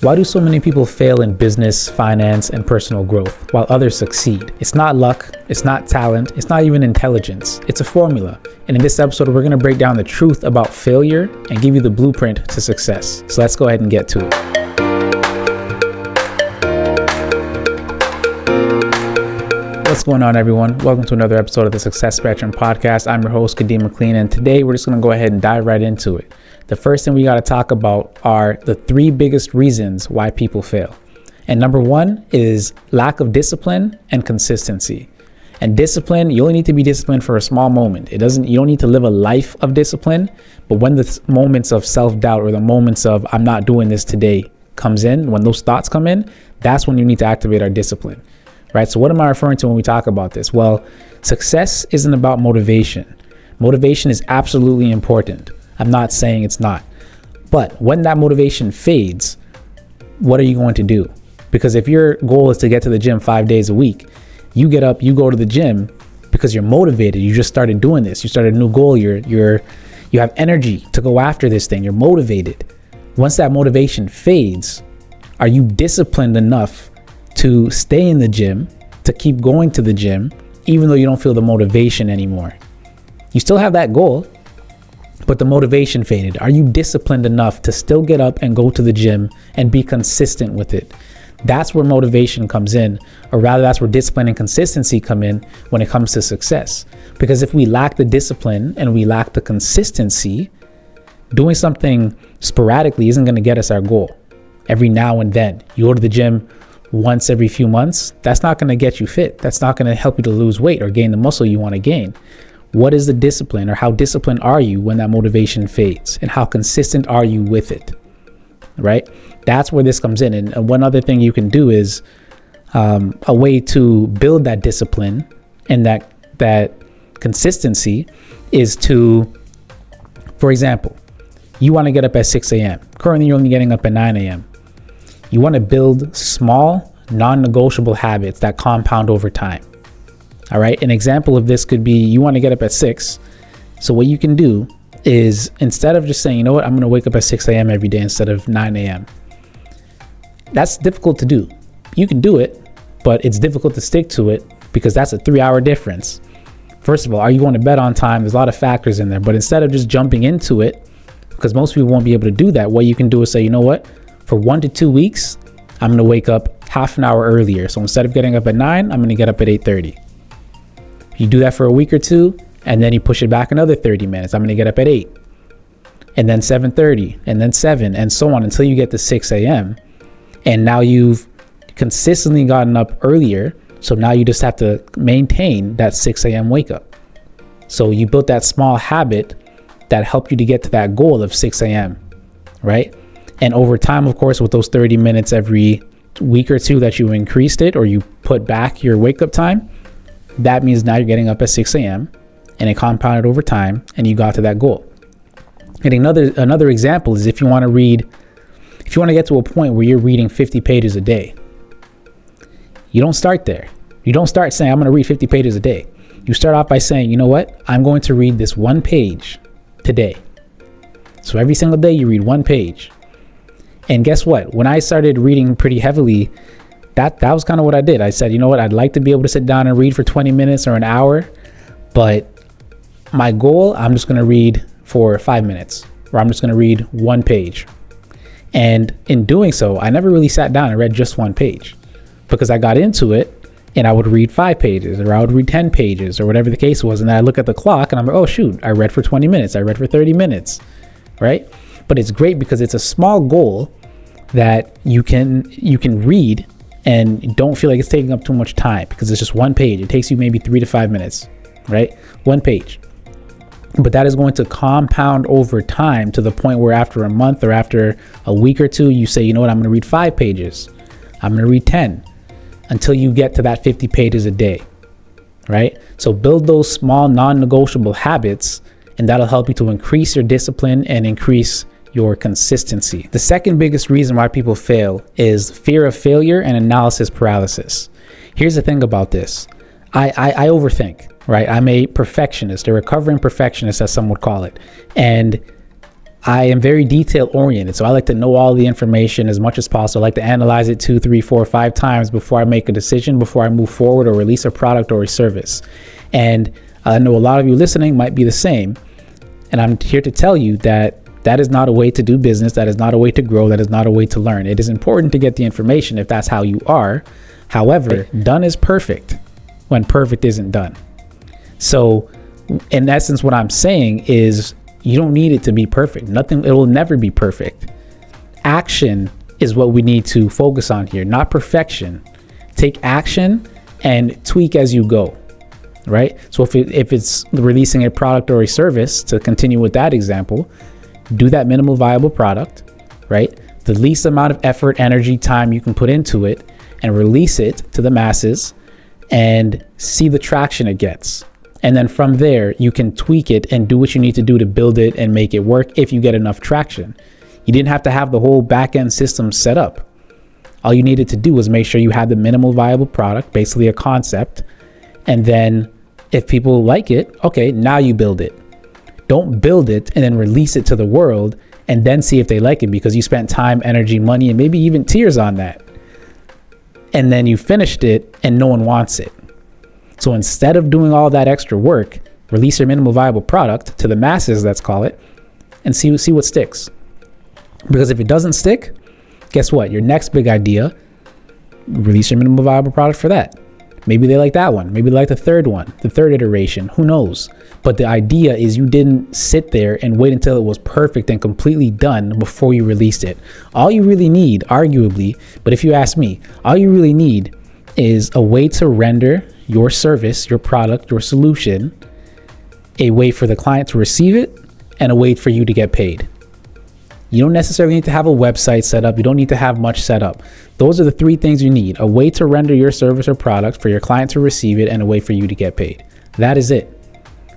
Why do so many people fail in business, finance, and personal growth while others succeed? It's not luck, it's not talent, it's not even intelligence. It's a formula. And in this episode, we're going to break down the truth about failure and give you the blueprint to success. So let's go ahead and get to it. What's going on, everyone? Welcome to another episode of the Success Spectrum podcast. I'm your host, Kadeem McLean, and today we're just going to go ahead and dive right into it. The first thing we got to talk about are the three biggest reasons why people fail. And number one is lack of discipline and consistency. And discipline, you only need to be disciplined for a small moment. You don't need to live a life of discipline, but when the moments of self-doubt or the moments of I'm not doing this today comes in, when those thoughts come in, that's when you need to activate our discipline. Right? So what am I referring to when we talk about this? Well, success isn't about motivation. Motivation is absolutely important. I'm not saying it's not. But when that motivation fades, what are you going to do? Because if your goal is to get to the gym 5 days a week, you get up, you go to the gym because you're motivated. You just started doing this. You started a new goal. You have energy to go after this thing. You're motivated. Once that motivation fades, are you disciplined enough to stay in the gym, to keep going to the gym, even though you don't feel the motivation anymore? You still have that goal, but the motivation faded. Are you disciplined enough to still get up and go to the gym and be consistent with it? That's where motivation comes in, or rather that's where discipline and consistency come in when it comes to success. Because if we lack the discipline and we lack the consistency, doing something sporadically isn't going to get us our goal. Every now and then, you go to the gym once every few months, that's not going to get you fit. That's not going to help you to lose weight or gain the muscle you want to gain. What is the discipline, or how disciplined are you when that motivation fades, and how consistent are you with it? Right? That's where this comes in. And one other thing you can do is a way to build that discipline and that consistency is to, for example, you want to get up at 6 a.m. Currently, you're only getting up at 9 a.m. You want to build small, non-negotiable habits that compound over time. All right. An example of this could be you want to get up at 6. So what you can do is, instead of just saying, you know what, I'm going to wake up at 6 a.m. every day instead of 9 a.m. That's difficult to do. You can do it, but it's difficult to stick to it because that's a 3-hour difference. First of all, are you going to bed on time? There's a lot of factors in there, but instead of just jumping into it, because most people won't be able to do that, what you can do is say, you know what, for 1 to 2 weeks, I'm going to wake up half an hour earlier. So instead of getting up at 9, I'm going to get up at 8:30. You do that for a week or two, and then you push it back another 30 minutes. I'm going to get up at 8, and then 7:30, and then 7, and so on until you get to 6 a.m. And now you've consistently gotten up earlier. So now you just have to maintain that 6 a.m. wake up. So you built that small habit that helped you to get to that goal of 6 a.m., right? And over time, of course, with those 30 minutes every week or two that you increased it, or you put back your wake up time, that means now you're getting up at 6 a.m. and it compounded over time and you got to that goal. And another example is if you want to get to a point where you're reading 50 pages a day, you don't start there. You don't start saying, I'm going to read 50 pages a day. You start off by saying, you know what? I'm going to read this one page today. So every single day you read one page. And guess what? When I started reading pretty heavily, that was kind of what I did. I said, you know what? I'd like to be able to sit down and read for 20 minutes or an hour, but my goal, I'm just going to read for 5 minutes, or I'm just going to read one page. And in doing so, I never really sat down and read just one page, because I got into it and I would read 5 pages, or I would read 10 pages, or whatever the case was. And then I look at the clock and I'm like, oh shoot, I read for 20 minutes. I read for 30 minutes, right? But it's great because it's a small goal that you can read and don't feel like it's taking up too much time, because it's just one page. It takes you maybe 3 to 5 minutes, right? One page. But that is going to compound over time to the point where after a month or after a week or two, you say, you know what, I'm going to read 5 pages. I'm going to read 10 until you get to that 50 pages a day, right? So build those small non-negotiable habits, and that'll help you to increase your discipline and increase your consistency. The second biggest reason why people fail is fear of failure and analysis paralysis. Here's the thing about this. I overthink, right? I'm a perfectionist, a recovering perfectionist, as some would call it. And I am very detail oriented. So I like to know all the information as much as possible. I like to analyze it 2, 3, 4, 5 times before I make a decision, before I move forward or release a product or a service. And I know a lot of you listening might be the same. And I'm here to tell you that that is not a way to do business. That is not a way to grow. That is not a way to learn. It is important to get the information if that's how you are. However, done is perfect when perfect isn't done. So in essence, what I'm saying is you don't need it to be perfect. It will never be perfect. Action is what we need to focus on here, not perfection. Take action and tweak as you go, right? So if it's releasing a product or a service, to continue with that example, do that minimal viable product, right? The least amount of effort, energy, time you can put into it, and release it to the masses and see the traction it gets. And then from there, you can tweak it and do what you need to do to build it and make it work if you get enough traction. You didn't have to have the whole back-end system set up. All you needed to do was make sure you had the minimal viable product, basically a concept. And then if people like it, okay, now you build it. Don't build it and then release it to the world and then see if they like it because you spent time, energy, money, and maybe even tears on that. And then you finished it and no one wants it. So instead of doing all that extra work, release your minimal viable product to the masses, let's call it, and see what sticks. Because if it doesn't stick, guess what? Your next big idea, release your minimal viable product for that. Maybe they like that one. Maybe they like the third one, the third iteration. Who knows? But the idea is you didn't sit there and wait until it was perfect and completely done before you released it. All you really need, arguably, but if you ask me, all you really need is a way to render your service, your product, your solution, a way for the client to receive it, and a way for you to get paid. You don't necessarily need to have a website set up. You don't need to have much set up. Those are the 3 things you need: a way to render your service or product, for your client to receive it, and a way for you to get paid. That is it,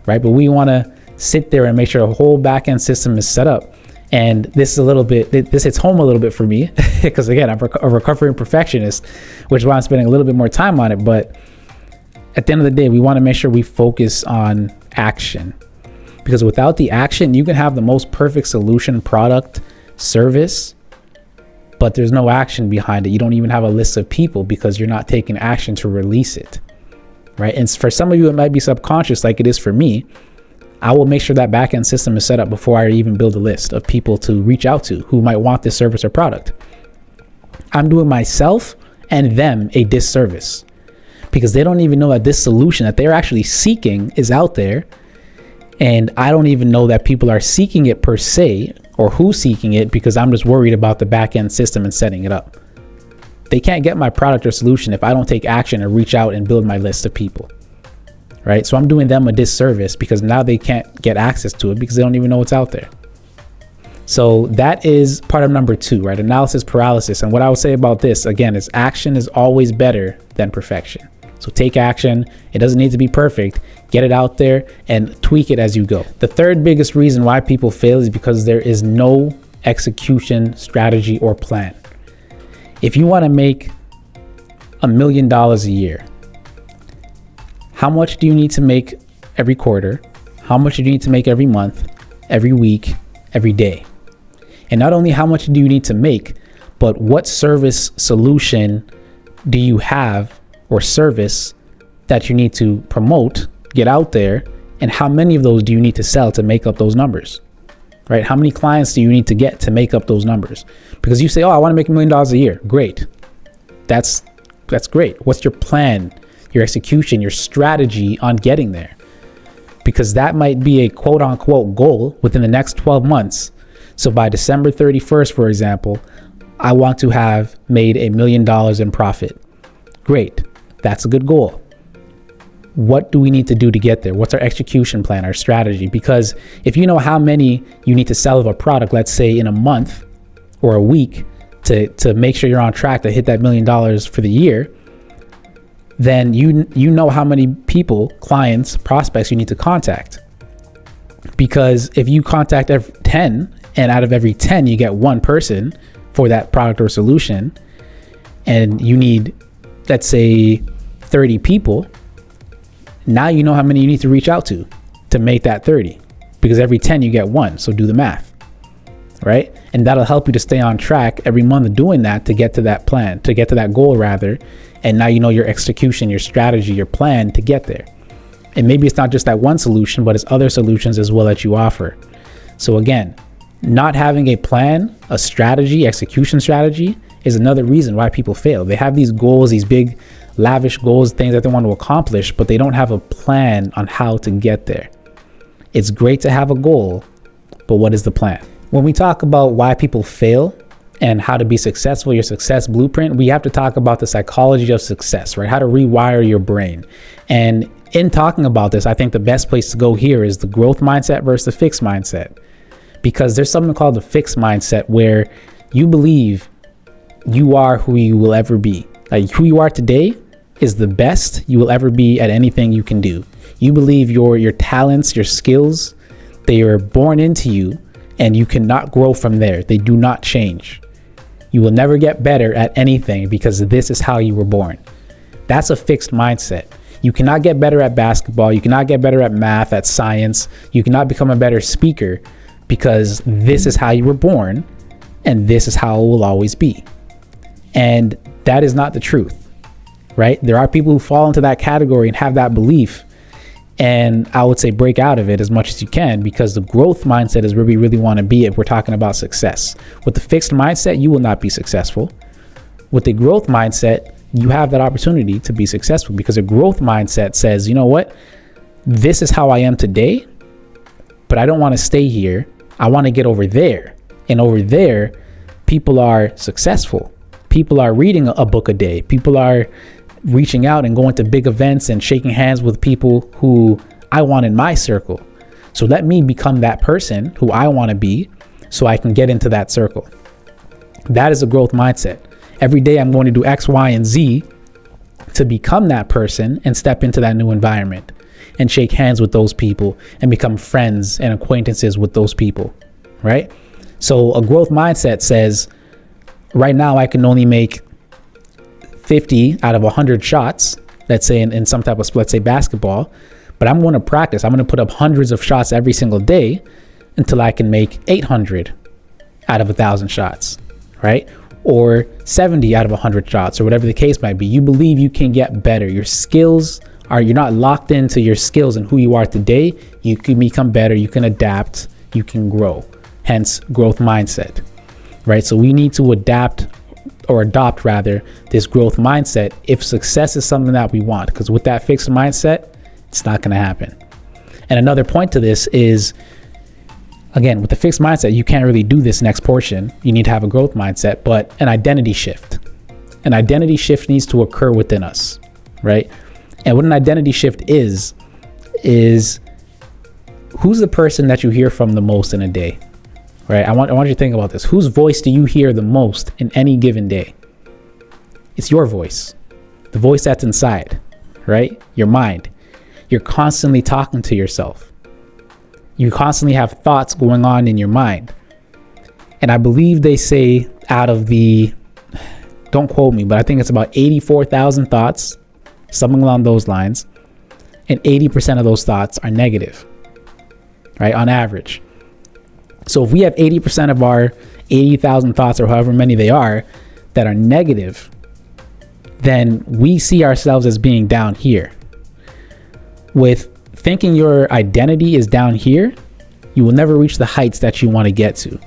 right? But we want to sit there and make sure a whole back-end system is set up. And this hits home a little bit for me because again, I'm a recovering perfectionist, which is why I'm spending a little bit more time on it. But at the end of the day, we want to make sure we focus on action, because without the action, you can have the most perfect solution, product, service, but there's no action behind it. You don't even have a list of people because you're not taking action to release it, right? And for some of you, it might be subconscious like it is for me. I will make sure that backend system is set up before I even build a list of people to reach out to who might want this service or product. I'm doing myself and them a disservice because they don't even know that this solution that they're actually seeking is out there. And I don't even know that people are seeking it per se, or who's seeking it, because I'm just worried about the back end system and setting it up. They can't get my product or solution if I don't take action and reach out and build my list of people, right? So I'm doing them a disservice because now they can't get access to it because they don't even know what's out there. So that is part of number 2, right? Analysis paralysis. And what I would say about this, again, is action is always better than perfection. So take action. It doesn't need to be perfect. Get it out there and tweak it as you go. The third biggest reason why people fail is because there is no execution strategy or plan. If you want to make $1 million a year, how much do you need to make every quarter? How much do you need to make every month, every week, every day? And not only how much do you need to make, but what service solution do you have or service that you need to promote, get out there, and how many of those do you need to sell to make up those numbers, right? How many clients do you need to get to make up those numbers? Because you say, oh, I want to make $1 million a year. Great. That's great. What's your plan, your execution, your strategy on getting there? Because that might be a quote unquote goal within the next 12 months. So by December 31st, for example, I want to have made $1 million in profit. Great. That's a good goal. What do we need to do to get there? What's our execution plan, our strategy? Because if you know how many you need to sell of a product, let's say in a month or a week to make sure you're on track to hit that $1 million for the year, then you know how many people, clients, prospects you need to contact. Because if you contact 10 and out of every 10 you get one person for that product or solution, and you need, let's say, 30 people, now you know how many you need to reach out to make that 30, because every 10 you get one. So do the math, right? And that'll help you to stay on track every month doing that to get to that plan, to get to that goal rather. And now you know your execution, your strategy, your plan to get there. And maybe it's not just that one solution, but it's other solutions as well that you offer. So again, not having a plan, a strategy, execution strategy is another reason why people fail. They have these goals, these big lavish goals, things that they want to accomplish, but they don't have a plan on how to get there. It's great to have a goal, but what is the plan? When we talk about why people fail and how to be successful, your success blueprint, we have to talk about the psychology of success, right? How to rewire your brain. And in talking about this, I think the best place to go here is the growth mindset versus the fixed mindset. Because there's something called the fixed mindset where you believe you are who you will ever be. Like who you are today is the best you will ever be at anything you can do. You believe your talents, your skills, they are born into you and you cannot grow from there. They do not change. You will never get better at anything because this is how you were born. That's a fixed mindset. You cannot get better at basketball. You cannot get better at math, at science. You cannot become a better speaker because this is how you were born and this is how it will always be. And that is not the truth, right? There are people who fall into that category and have that belief. And I would say break out of it as much as you can, because the growth mindset is where we really want to be if we're talking about success. With the fixed mindset, you will not be successful. With the growth mindset, you have that opportunity to be successful, because a growth mindset says, you know what, this is how I am today, but I don't want to stay here. I want to get over there. And over there, people are successful. People are reading a book a day. People are reaching out and going to big events and shaking hands with people who I want in my circle. So let me become that person who I want to be so I can get into that circle. That is a growth mindset. Every day I'm going to do X, Y, and Z to become that person and step into that new environment and shake hands with those people and become friends and acquaintances with those people, right? So a growth mindset says, right now I can only make 50 out of 100 shots, let's say in some type of, let's say basketball, but I'm going to practice. I'm going to put up hundreds of shots every single day until I can make 800 out of 1,000 shots, right? Or 70 out of 100 shots, or whatever the case might be. You believe you can get better. Your skills are, you're not locked into your skills and who you are today. You can become better. You can adapt. You can grow. Hence growth mindset, right? So we need to adapt or adopt rather this growth mindset if success is something that we want, because with that fixed mindset, it's not going to happen. And another point to this is, again, with the fixed mindset, you can't really do this next portion. You need to have a growth mindset, but an identity shift. An identity shift needs to occur within us, right? And what an identity shift is who's the person that you hear from the most in a day? Right? I want you to think about this. Whose voice do you hear the most in any given day? It's your voice, the voice that's inside, right? Your mind. You're constantly talking to yourself. You constantly have thoughts going on in your mind. And I believe they say out of the, don't quote me, but I think it's about 84,000 thoughts, something along those lines. And 80% of those thoughts are negative, right? On average. So if we have 80% of our 80,000 thoughts, or however many they are, that are negative, then we see ourselves as being down here. With thinking your identity is down here, you will never reach the heights that you want to get to.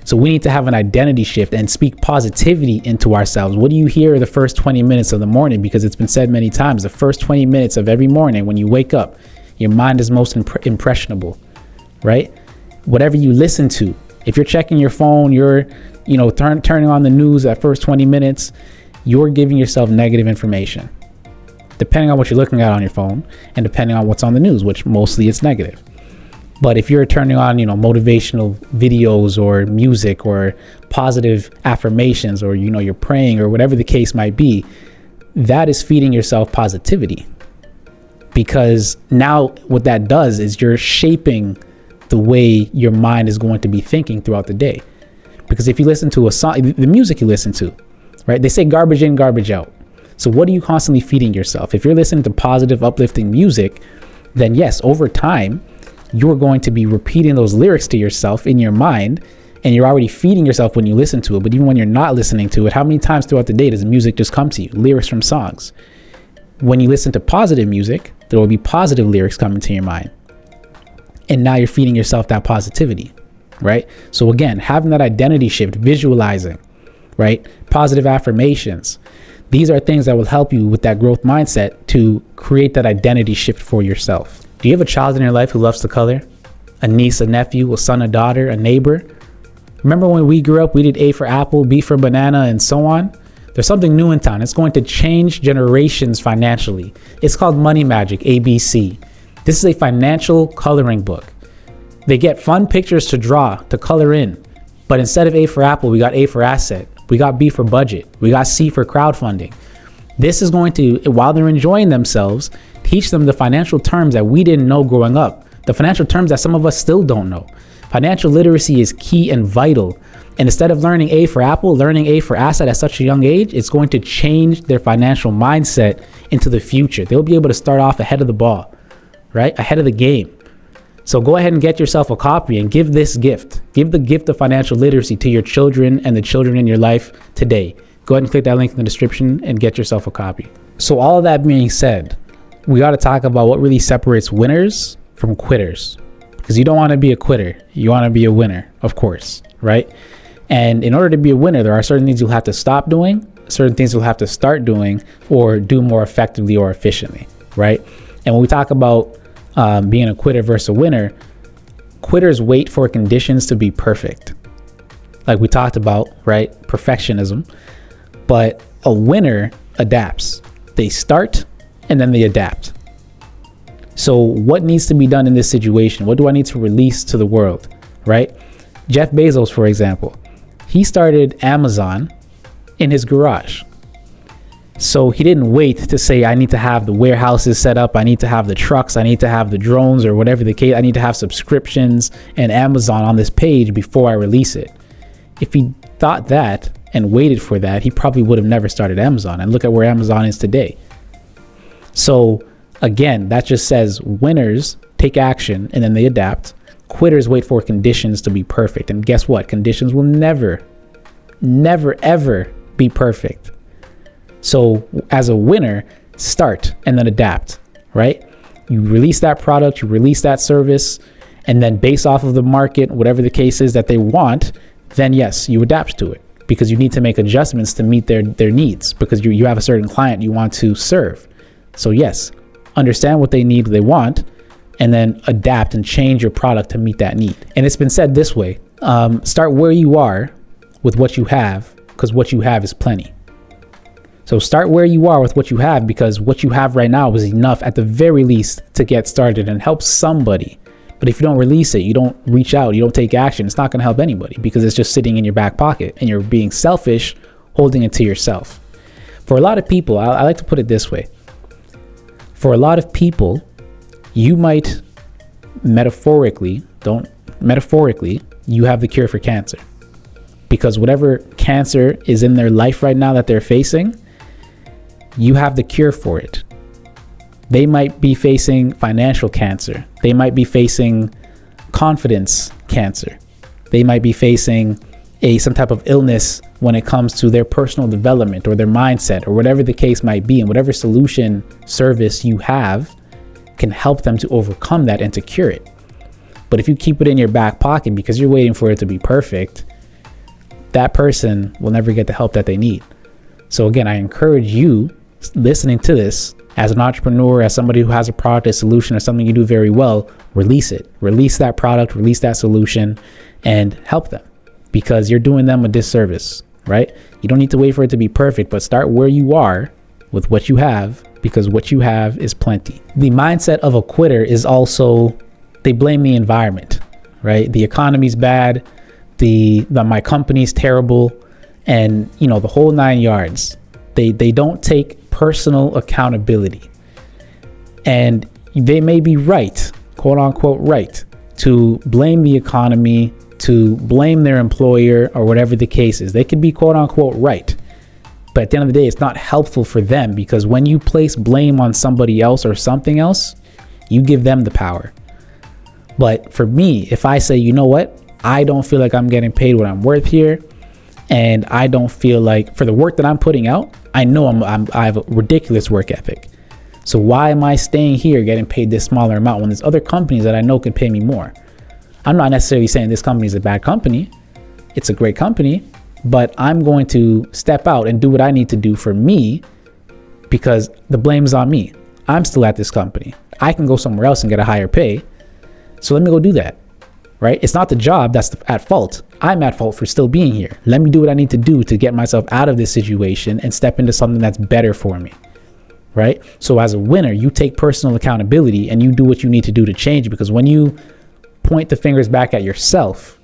So we need to have an identity shift and speak positivity into ourselves. What do you hear the first 20 minutes of the morning? Because it's been said many times, the first 20 minutes of every morning when you wake up, your mind is most impressionable, right? Whatever you listen to, if you're checking your phone, you're, turning on the news at first 20 minutes, you're giving yourself negative information, depending on what you're looking at on your phone and depending on what's on the news, which mostly it's negative. But if you're turning on, motivational videos or music or positive affirmations, or, you're praying or whatever the case might be, that is feeding yourself positivity. Because now what that does is you're shaping the way your mind is going to be thinking throughout the day. Because if you listen to a song, the music you listen to, right? They say garbage in, garbage out. So what are you constantly feeding yourself? If you're listening to positive, uplifting music, then yes, over time, you're going to be repeating those lyrics to yourself in your mind, and you're already feeding yourself when you listen to it. But even when you're not listening to it, how many times throughout the day does music just come to you? Lyrics from songs. When you listen to positive music, there will be positive lyrics coming to your mind. And now you're feeding yourself that positivity, right? So again, having that identity shift, visualizing, right? Positive affirmations. These are things that will help you with that growth mindset to create that identity shift for yourself. Do you have a child in your life who loves to color? A niece, a nephew, a son, a daughter, a neighbor? Remember when we grew up, we did A for apple, B for banana, and so on? There's something new in town. It's going to change generations financially. It's called Money Magic, ABC. This is a financial coloring book. They get fun pictures to draw, to color in. But instead of A for apple, we got A for asset. We got B for budget. We got C for crowdfunding. This is going to, while they're enjoying themselves, teach them the financial terms that we didn't know growing up. The financial terms that some of us still don't know. Financial literacy is key and vital. And instead of learning A for apple, learning A for asset at such a young age, it's going to change their financial mindset into the future. They'll be able to start off ahead of the ball, right? Ahead of the game. So go ahead and get yourself a copy and give this gift. Give the gift of financial literacy to your children and the children in your life today. Go ahead and click that link in the description and get yourself a copy. So all of that being said, we got to talk about what really separates winners from quitters, because you don't want to be a quitter. You want to be a winner, of course, right? And in order to be a winner, there are certain things you'll have to stop doing, certain things you'll have to start doing, or do more effectively or efficiently, right? And when we talk about being a quitter versus a winner, quitters wait for conditions to be perfect, like we talked about, right? Perfectionism. But a winner adapts. They start and then they adapt. So what needs to be done in this situation? What do I need to release to the world, right? Jeff Bezos, for example, he started Amazon in his garage. So he didn't wait to say, I need to have the warehouses set up. I need to have the trucks. I need to have the drones or whatever the case. I need to have subscriptions and Amazon on this page before I release it. If he thought that and waited for that, he probably would have never started Amazon. And look at where Amazon is today. So again, that just says winners take action and then they adapt. Quitters wait for conditions to be perfect. And guess what? Conditions will never, ever be perfect. So as a winner, start and then adapt, right? You release that product, you release that service, and then based off of the market, whatever the case is that they want, then yes, you adapt to it, because you need to make adjustments to meet their needs, because you have a certain client you want to serve. So yes, understand what they need, what they want, and then adapt and change your product to meet that need. And it's been said this way, start where you are with what you have, because what you have is plenty. So start where you are with what you have, because what you have right now is enough at the very least to get started and help somebody. But if you don't release it, you don't reach out, you don't take action, it's not going to help anybody, because it's just sitting in your back pocket and you're being selfish, holding it to yourself. For a lot of people, I like to put it this way. For a lot of people, you might metaphorically, you have the cure for cancer, because whatever cancer is in their life right now that they're facing, you have the cure for it. They might be facing financial cancer. They might be facing confidence cancer. They might be facing some type of illness when it comes to their personal development or their mindset or whatever the case might be. And whatever solution service you have can help them to overcome that and to cure it. But if you keep it in your back pocket because you're waiting for it to be perfect, that person will never get the help that they need. So again, I encourage you listening to this, as an entrepreneur, as somebody who has a product, a solution, or something you do very well, release it. Release that product, release that solution, and help them, because you're doing them a disservice, right? You don't need to wait for it to be perfect, but start where you are with what you have, because what you have is plenty. The mindset of a quitter is also, they blame the environment, right? The economy's bad, my company's terrible, and the whole 9 yards. They don't take personal accountability, and they may be right, quote unquote right, to blame the economy, to blame their employer, or whatever the case is. They could be quote unquote right, but at the end of the day, it's not helpful for them, because when you place blame on somebody else or something else, you give them the power. But for me, if I say, you know what, I don't feel like I'm getting paid what I'm worth here. And I don't feel like, for the work that I'm putting out, I know I have a ridiculous work ethic. So why am I staying here getting paid this smaller amount when there's other companies that I know could pay me more? I'm not necessarily saying this company is a bad company. It's a great company, but I'm going to step out and do what I need to do for me because the blame is on me. I'm still at this company. I can go somewhere else and get a higher pay. So let me go do that, right? It's not the job that's at fault. I'm at fault for still being here. Let me do what I need to do to get myself out of this situation and step into something that's better for me, right? So as a winner, you take personal accountability and you do what you need to do to change, because when you point the fingers back at yourself,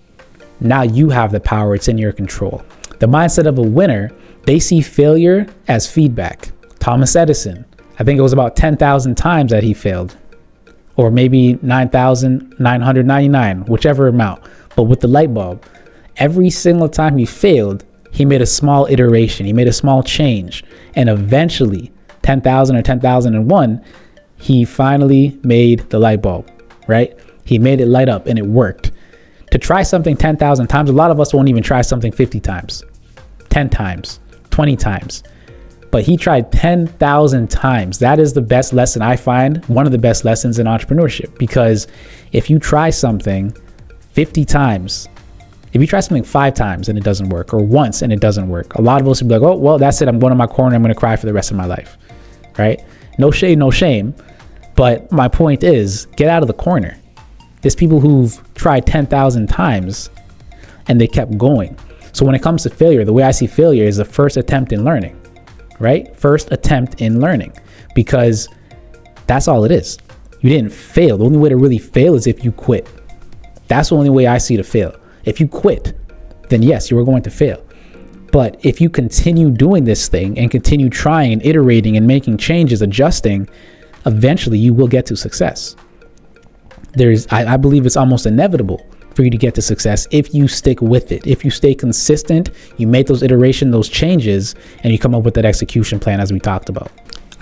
now you have the power. It's in your control. The mindset of a winner, they see failure as feedback. Thomas Edison, I think it was about 10,000 times that he failed, or maybe 9,999, whichever amount. But with the light bulb, every single time he failed, he made a small iteration. He made a small change. And eventually, 10,000 or 10,001, he finally made the light bulb, right? He made it light up and it worked. To try something 10,000 times, a lot of us won't even try something 50 times, 10 times, 20 times. But he tried 10,000 times. That is the best lesson I find, one of the best lessons in entrepreneurship. Because if you try something 50 times, if you try something 5 times and it doesn't work, or once and it doesn't work, a lot of us will be like, oh, well, that's it. I'm going to my corner. I'm going to cry for the rest of my life, right? No shade, no shame. But my point is, get out of the corner. There's people who've tried 10,000 times and they kept going. So when it comes to failure, the way I see failure is the first attempt in learning. Right? First attempt in learning, because that's all it is. You didn't fail. The only way to really fail is if you quit. That's the only way I see to fail. If you quit, then yes, you are going to fail. But if you continue doing this thing and continue trying and iterating and making changes, adjusting, eventually you will get to success. I believe it's almost inevitable for you to get to success if you stick with it. If you stay consistent, you make those iterations, those changes, and you come up with that execution plan as we talked about.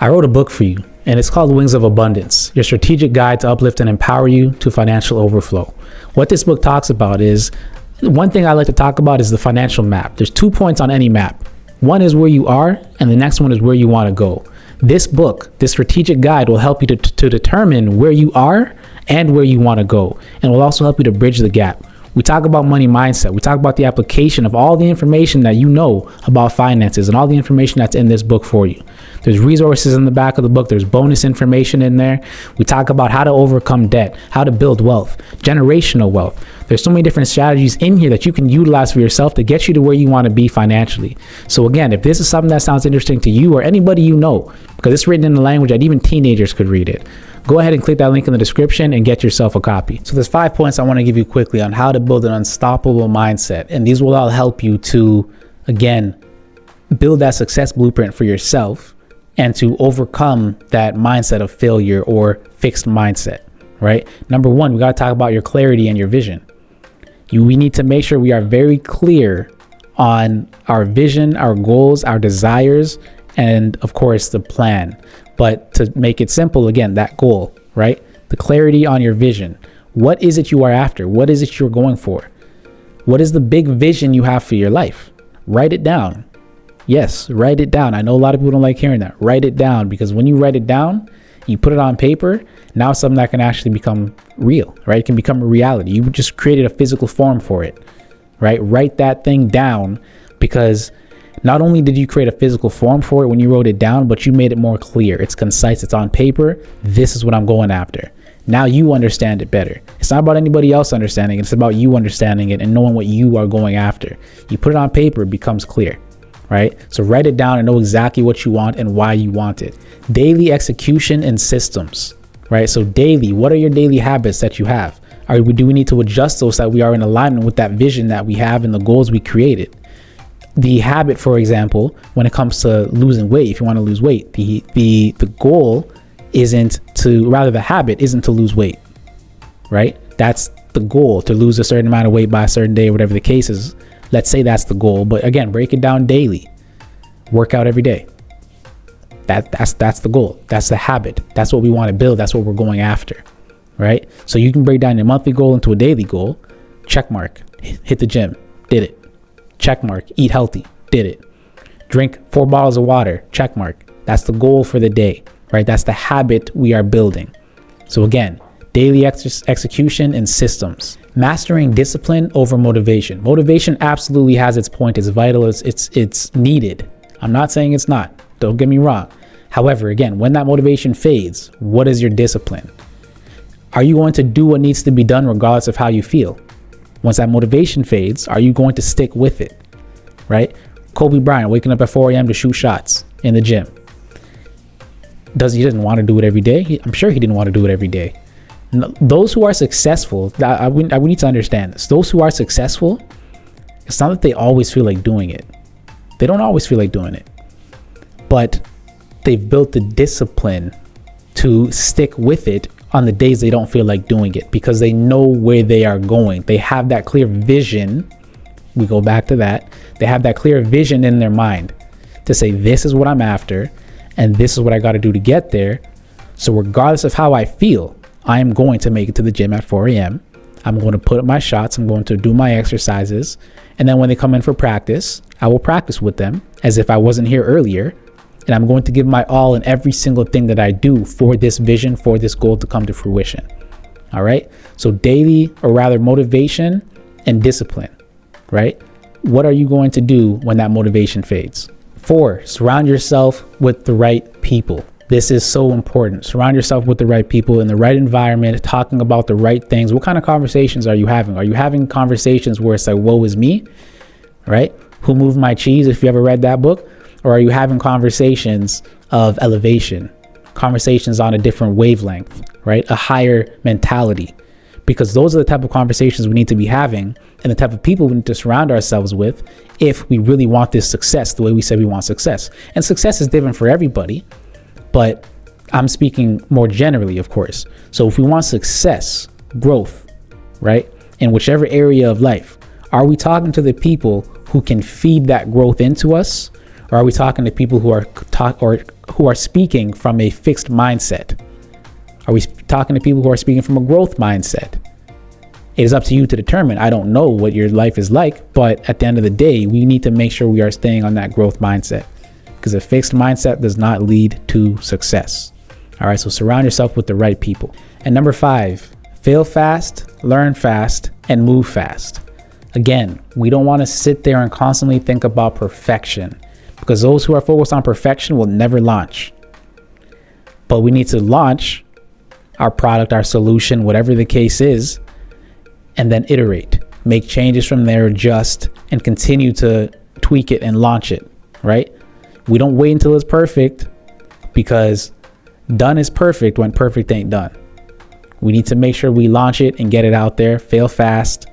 I wrote a book for you, and it's called Wings of Abundance, your strategic guide to uplift and empower you to financial overflow. What this book talks about is, one thing I like to talk about is the financial map. There's 2 points on any map. One is where you are, and the next one is where you want to go. This book, this strategic guide, will help you to determine where you are and where you want to go, and will also help you to bridge the gap. We talk about money mindset. We talk about the application of all the information that you know about finances and all the information that's in this book for you. There's resources in the back of the book. There's bonus information in there. We talk about how to overcome debt, how to build wealth, generational wealth. There's so many different strategies in here that you can utilize for yourself to get you to where you want to be financially. So again, if this is something that sounds interesting to you or anybody you know, because it's written in a language that even teenagers could read it, go ahead and click that link in the description and get yourself a copy. So there's 5 points I want to give you quickly on how to build an unstoppable mindset. And these will all help you to, again, build that success blueprint for yourself and to overcome that mindset of failure or fixed mindset, right? Number 1, we got to talk about your clarity and your vision. We need to make sure we are very clear on our vision, our goals, our desires, and of course the plan. But to make it simple, again, that goal, right? The clarity on your vision. What is it you are after? What is it you're going for? What is the big vision you have for your life? Write it down. Yes, write it down. I know a lot of people don't like hearing that. Write it down, because when you write it down, you put it on paper, now it's something that can actually become real, right? It can become a reality. You just created a physical form for it, right? Write that thing down, because not only did you create a physical form for it when you wrote it down, but you made it more clear. It's concise. It's on paper. This is what I'm going after. Now you understand it better. It's not about anybody else understanding it. It's about you understanding it and knowing what you are going after. You put it on paper, it becomes clear, right? So write it down and know exactly what you want and why you want it. Daily execution and systems, right? So daily, what are your daily habits that you have? Do we need to adjust those so that we are in alignment with that vision that we have and the goals we created? The habit, for example, when it comes to losing weight, if you want to lose weight, the goal isn't to, rather the habit isn't to lose weight, right? That's the goal, to lose a certain amount of weight by a certain day, whatever the case is. Let's say that's the goal. But again, break it down daily. Work out every day. That's the goal. That's the habit. That's what we want to build. That's what we're going after, right? So you can break down your monthly goal into a daily goal. Check mark. hit the gym, did it. Check mark. Eat healthy, did it. Drink 4 bottles of water, check mark. That's the goal for the day, right? That's the habit we are building. So again, daily execution and systems. Mastering discipline over motivation. Motivation absolutely has its point. It's vital. It's needed. I'm not saying it's not. Don't get me wrong. However, again, when that motivation fades, what is your discipline? Are you going to do what needs to be done regardless of how you feel? Once that motivation fades, are you going to stick with it, right? Kobe Bryant waking up at 4 a.m. to shoot shots in the gym. He didn't want to do it every day? I'm sure he didn't want to do it every day. Those who are successful, we need to understand this. Those who are successful, it's not that they always feel like doing it. They don't always feel like doing it. But they've built the discipline to stick with it on the days they don't feel like doing it because they know where they are going. They have that clear vision. We go back to that. They have that clear vision in their mind to say, this is what I'm after and this is what I got to do to get there. So regardless of how I feel, I am going to make it to the gym at 4 a.m. I'm going to put up my shots. I'm going to do my exercises. And then when they come in for practice, I will practice with them as if I wasn't here earlier. And I'm going to give my all in every single thing that I do for this vision, for this goal to come to fruition. All right. So daily, or rather motivation and discipline, right? What are you going to do when that motivation fades? 4, surround yourself with the right people. This is so important. Surround yourself with the right people in the right environment, talking about the right things. What kind of conversations are you having? Are you having conversations where it's like, woe is me, right? Who moved my cheese, if you ever read that book? Or are you having conversations of elevation, conversations on a different wavelength, right? A higher mentality, because those are the type of conversations we need to be having and the type of people we need to surround ourselves with if we really want this success the way we said we want success. And success is different for everybody, but I'm speaking more generally, of course. So if we want success, growth, right, in whichever area of life, are we talking to the people who can feed that growth into us? Or are we talking to people who are speaking from a fixed mindset? Are we talking to people who are speaking from a growth mindset? It is up to you to determine. I don't know what your life is like, but at the end of the day, we need to make sure we are staying on that growth mindset, because a fixed mindset does not lead to success. All right, so surround yourself with the right people. And number 5, fail fast, learn fast, and move fast. Again, we don't want to sit there and constantly think about perfection, because those who are focused on perfection will never launch. But we need to launch our product, our solution, whatever the case is, and then iterate, make changes from there, adjust, and continue to tweak it and launch it, right? We don't wait until it's perfect, because done is perfect when perfect ain't done. We need to make sure we launch it and get it out there, fail fast,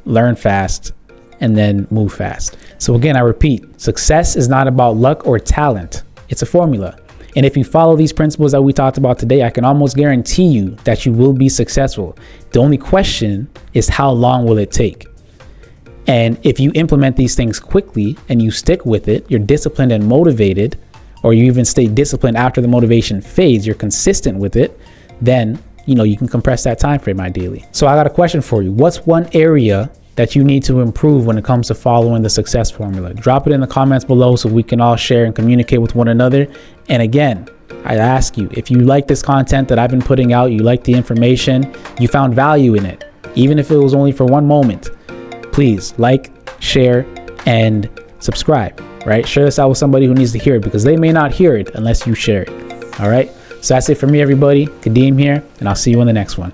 learn fast, and then move fast. So again, I repeat, success is not about luck or talent. It's a formula. And if you follow these principles that we talked about today, I can almost guarantee you that you will be successful. The only question is, how long will it take? And if you implement these things quickly and you stick with it, you're disciplined and motivated, or you even stay disciplined after the motivation fades, you're consistent with it, then you can compress that time frame ideally. So I got a question for you. What's one area that you need to improve when it comes to following the success formula? Drop it in the comments below so we can all share and communicate with one another. And again, I ask you, if you like this content that I've been putting out, you like the information, you found value in it, even if it was only for one moment, please like, share, and subscribe, right? Share this out with somebody who needs to hear it, because they may not hear it unless you share it. All right. So that's it for me, everybody. Kadeem here, and I'll see you in the next one.